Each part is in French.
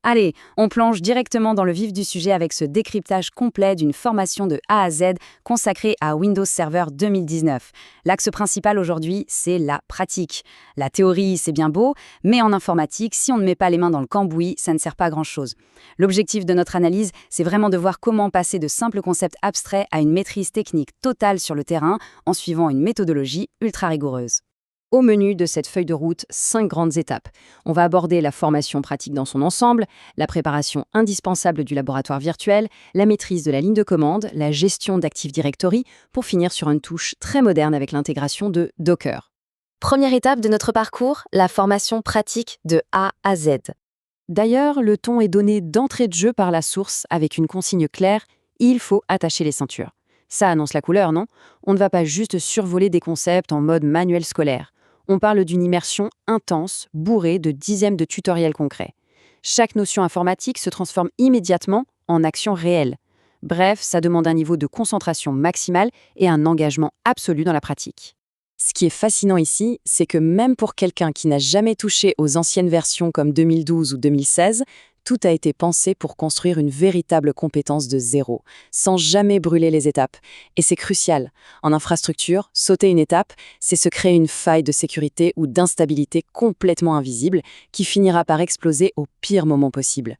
Allez, on plonge directement dans le vif du sujet avec ce décryptage complet d'une formation de A à Z consacrée à Windows Server 2019. L'axe principal aujourd'hui, c'est la pratique. La théorie, c'est bien beau, mais en informatique, si on ne met pas les mains dans le cambouis, ça ne sert pas à grand-chose. L'objectif de notre analyse, c'est vraiment de voir comment passer de simples concepts abstraits à une maîtrise technique totale sur le terrain en suivant une méthodologie ultra rigoureuse. Au menu de cette feuille de route, 5 grandes étapes. On va aborder la formation pratique dans son ensemble, la préparation indispensable du laboratoire virtuel, la maîtrise de la ligne de commande, la gestion d'Active Directory, pour finir sur une touche très moderne avec l'intégration de Docker. Première étape de notre parcours, la formation pratique de A à Z. D'ailleurs, le ton est donné d'entrée de jeu par la source avec une consigne claire, il faut attacher les ceintures. Ça annonce la couleur, non? On ne va pas juste survoler des concepts en mode manuel scolaire. On parle d'une immersion intense, bourrée de dizaines de tutoriels concrets. Chaque notion informatique se transforme immédiatement en action réelle. Bref, ça demande un niveau de concentration maximale et un engagement absolu dans la pratique. Ce qui est fascinant ici, c'est que même pour quelqu'un qui n'a jamais touché aux anciennes versions comme 2012 ou 2016, tout a été pensé pour construire une véritable compétence de zéro, sans jamais brûler les étapes. Et c'est crucial. En infrastructure, sauter une étape, c'est se créer une faille de sécurité ou d'instabilité complètement invisible qui finira par exploser au pire moment possible.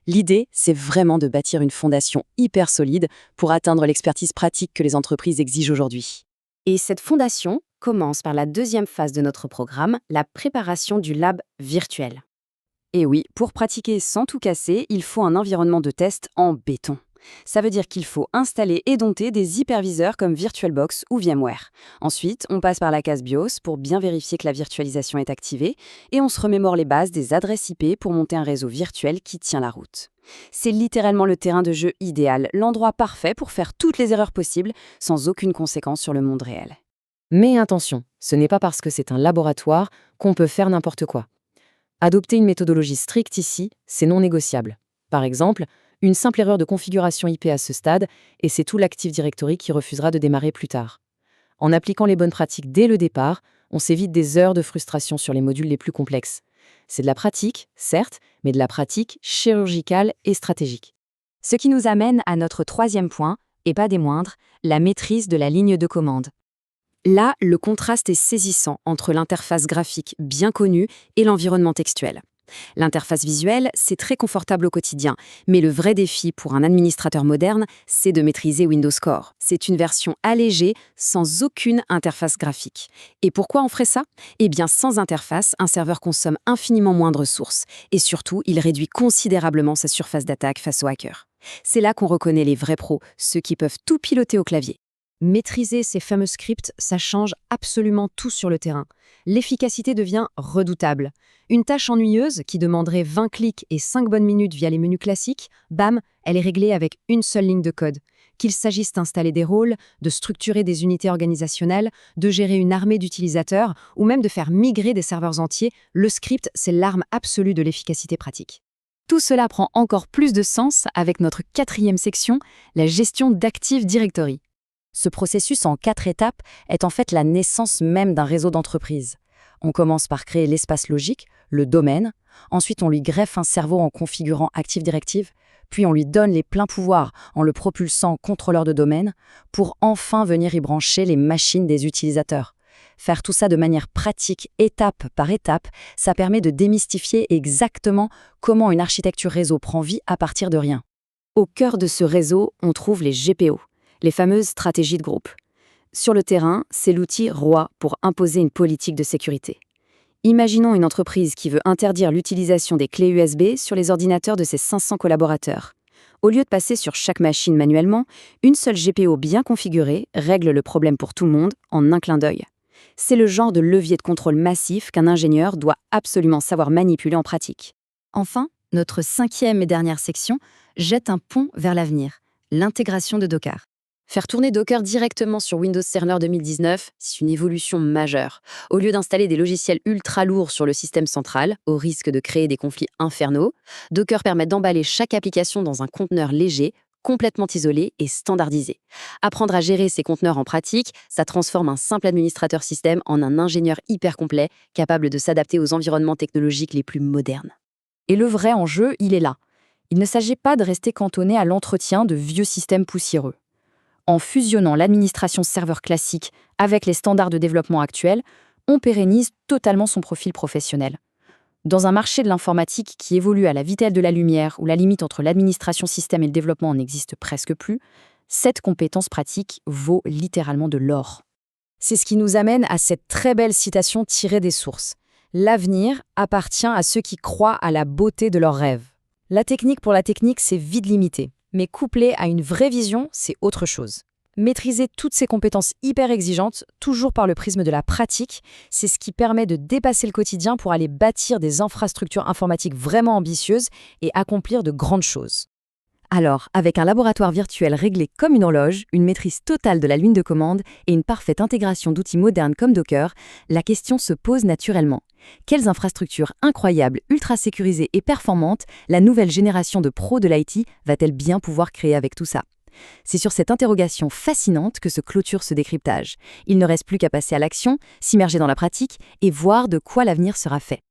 L'idée, c'est vraiment de bâtir une fondation hyper solide pour atteindre l'expertise pratique que les entreprises exigent aujourd'hui. Et cette fondation commence par la deuxième phase de notre programme, la préparation du lab virtuel. Et oui, pour pratiquer sans tout casser, il faut un environnement de test en béton. Ça veut dire qu'il faut installer et dompter des hyperviseurs comme VirtualBox ou VMware. Ensuite, on passe par la case BIOS pour bien vérifier que la virtualisation est activée et on se remémore les bases des adresses IP pour monter un réseau virtuel qui tient la route. C'est littéralement le terrain de jeu idéal, l'endroit parfait pour faire toutes les erreurs possibles sans aucune conséquence sur le monde réel. Mais attention, ce n'est pas parce que c'est un laboratoire qu'on peut faire n'importe quoi. Adopter une méthodologie stricte ici, c'est non négociable. Par exemple, une simple erreur de configuration IP à ce stade, et c'est tout l'Active Directory qui refusera de démarrer plus tard. En appliquant les bonnes pratiques dès le départ, on s'évite des heures de frustration sur les modules les plus complexes. C'est de la pratique, certes, mais de la pratique chirurgicale et stratégique. Ce qui nous amène à notre troisième point, et pas des moindres, la maîtrise de la ligne de commande. Là, le contraste est saisissant entre l'interface graphique bien connue et l'environnement textuel. L'interface visuelle, c'est très confortable au quotidien, mais le vrai défi pour un administrateur moderne, c'est de maîtriser Windows Core. C'est une version allégée, sans aucune interface graphique. Et pourquoi on ferait ça? Eh bien, sans interface, un serveur consomme infiniment moins de ressources, et surtout, il réduit considérablement sa surface d'attaque face aux hackers. C'est là qu'on reconnaît les vrais pros, ceux qui peuvent tout piloter au clavier. Maîtriser ces fameux scripts, ça change absolument tout sur le terrain. L'efficacité devient redoutable. Une tâche ennuyeuse qui demanderait 20 clics et 5 bonnes minutes via les menus classiques, bam, elle est réglée avec une seule ligne de code. Qu'il s'agisse d'installer des rôles, de structurer des unités organisationnelles, de gérer une armée d'utilisateurs ou même de faire migrer des serveurs entiers, le script, c'est l'arme absolue de l'efficacité pratique. Tout cela prend encore plus de sens avec notre quatrième section, la gestion d'Active Directory. Ce processus en 4 étapes est en fait la naissance même d'un réseau d'entreprise. On commence par créer l'espace logique, le domaine, ensuite on lui greffe un cerveau en configurant Active Directive, puis on lui donne les pleins pouvoirs en le propulsant contrôleur de domaine, pour enfin venir y brancher les machines des utilisateurs. Faire tout ça de manière pratique, étape par étape, ça permet de démystifier exactement comment une architecture réseau prend vie à partir de rien. Au cœur de ce réseau, on trouve les GPO. Les fameuses stratégies de groupe. Sur le terrain, c'est l'outil roi pour imposer une politique de sécurité. Imaginons une entreprise qui veut interdire l'utilisation des clés USB sur les ordinateurs de ses 500 collaborateurs. Au lieu de passer sur chaque machine manuellement, une seule GPO bien configurée règle le problème pour tout le monde en un clin d'œil. C'est le genre de levier de contrôle massif qu'un ingénieur doit absolument savoir manipuler en pratique. Enfin, notre 5e et dernière section jette un pont vers l'avenir, l'intégration de Docker. Faire tourner Docker directement sur Windows Server 2019, c'est une évolution majeure. Au lieu d'installer des logiciels ultra lourds sur le système central, au risque de créer des conflits infernaux, Docker permet d'emballer chaque application dans un conteneur léger, complètement isolé et standardisé. Apprendre à gérer ces conteneurs en pratique, ça transforme un simple administrateur système en un ingénieur hyper complet, capable de s'adapter aux environnements technologiques les plus modernes. Et le vrai enjeu, il est là. Il ne s'agit pas de rester cantonné à l'entretien de vieux systèmes poussiéreux. En fusionnant l'administration serveur classique avec les standards de développement actuels, on pérennise totalement son profil professionnel. Dans un marché de l'informatique qui évolue à la vitesse de la lumière, où la limite entre l'administration système et le développement n'existe presque plus, cette compétence pratique vaut littéralement de l'or. C'est ce qui nous amène à cette très belle citation tirée des sources. L'avenir appartient à ceux qui croient à la beauté de leurs rêves. La technique pour la technique, c'est vite limité, mais couplé à une vraie vision, c'est autre chose. Maîtriser toutes ces compétences hyper exigeantes, toujours par le prisme de la pratique, c'est ce qui permet de dépasser le quotidien pour aller bâtir des infrastructures informatiques vraiment ambitieuses et accomplir de grandes choses. Alors, avec un laboratoire virtuel réglé comme une horloge, une maîtrise totale de la ligne de commande et une parfaite intégration d'outils modernes comme Docker, la question se pose naturellement. Quelles infrastructures incroyables, ultra sécurisées et performantes la nouvelle génération de pros de l'IT va-t-elle bien pouvoir créer avec tout ça ? C'est sur cette interrogation fascinante que se clôture ce décryptage. Il ne reste plus qu'à passer à l'action, s'immerger dans la pratique et voir de quoi l'avenir sera fait.